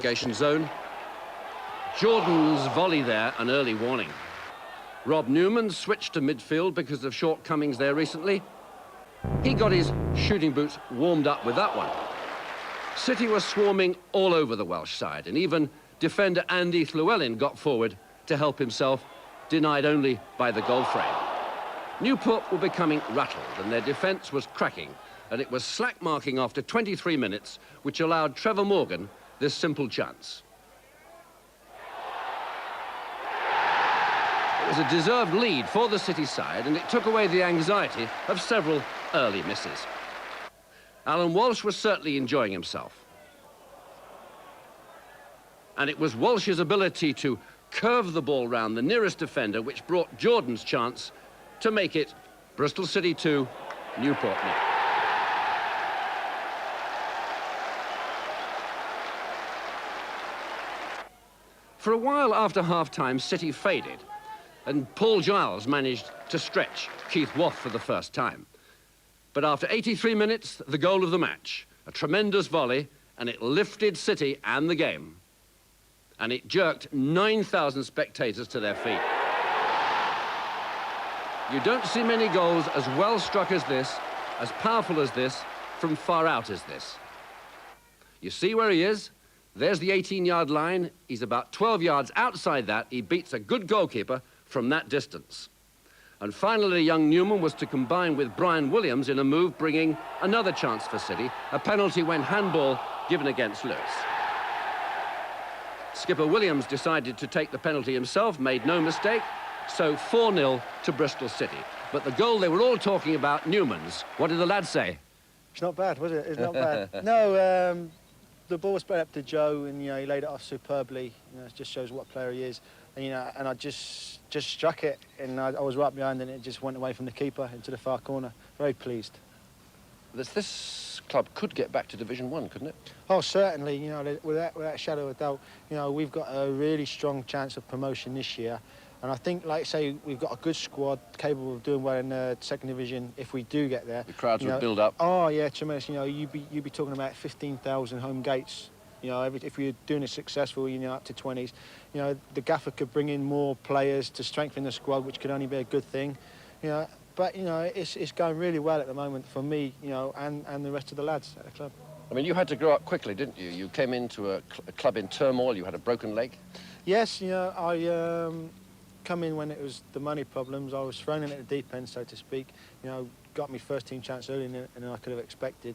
relegation zone. Jordan's volley there, an early warning. Rob Newman switched to midfield because of shortcomings there recently. He got his shooting boots warmed up with that one. City was swarming all over the Welsh side, and even defender Andy Llewellyn got forward to help himself, denied only by the goal frame. Newport were becoming rattled, and their defence was cracking, and it was slack marking after 23 minutes, which allowed Trevor Morgan this simple chance. It was a deserved lead for the City side, and it took away the anxiety of several early misses. Alan Walsh was certainly enjoying himself. And it was Walsh's ability to curve the ball round the nearest defender which brought Jordan's chance to make it Bristol City 2, Newport 0. For a while after half-time, City faded, and Paul Giles managed to stretch Keith Waugh for the first time. But after 83 minutes, the goal of the match, a tremendous volley, and it lifted City and the game. And it jerked 9,000 spectators to their feet. You don't see many goals as well struck as this, as powerful as this, from far out as this. You see where he is? There's the 18-yard line. He's about 12 yards outside that. He beats a good goalkeeper from that distance. And finally, young Newman was to combine with Brian Williams in a move bringing another chance for City, a penalty when handball given against Lewis. Skipper Williams decided to take the penalty himself, made no mistake, so 4-0 to Bristol City. But the goal they were all talking about, Newman's, what did the lads say? It's not bad, was it? It's not bad. No, the ball was played up to Joe, and, you know, he laid it off superbly. You know, it just shows what player he is. And, you know, and I just struck it, and I was right behind, and it just went away from the keeper into the far corner. Very pleased. This club could get back to Division 1, couldn't it? Oh, certainly. You know, without a shadow of a doubt, you know, we've got a really strong chance of promotion this year. And I think, like I say, we've got a good squad capable of doing well in the second division if we do get there. The crowds would build up. Oh, yeah, tremendous. You know, you'd be talking about 15,000 home gates. You know, if you're doing it successful, you know, up to 20s. You know, the gaffer could bring in more players to strengthen the squad, which could only be a good thing. You know, but, you know, it's going really well at the moment for me, you know, and the rest of the lads at the club. I mean, you had to grow up quickly, didn't you? You came into a club in turmoil, you had a broken leg. Yes, you know, I come in when it was the money problems. I was thrown in at the deep end, so to speak. You know, got me first team chance earlier than I could have expected.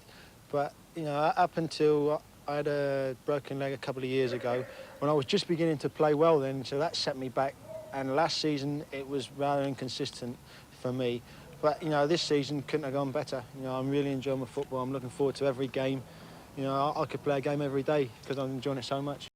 But, you know, up until I had a broken leg a couple of years ago, when I was just beginning to play well then, so that set me back. And last season, it was rather inconsistent for me. But, you know, this season couldn't have gone better. You know, I'm really enjoying my football. I'm looking forward to every game. You know, I could play a game every day because I'm enjoying it so much.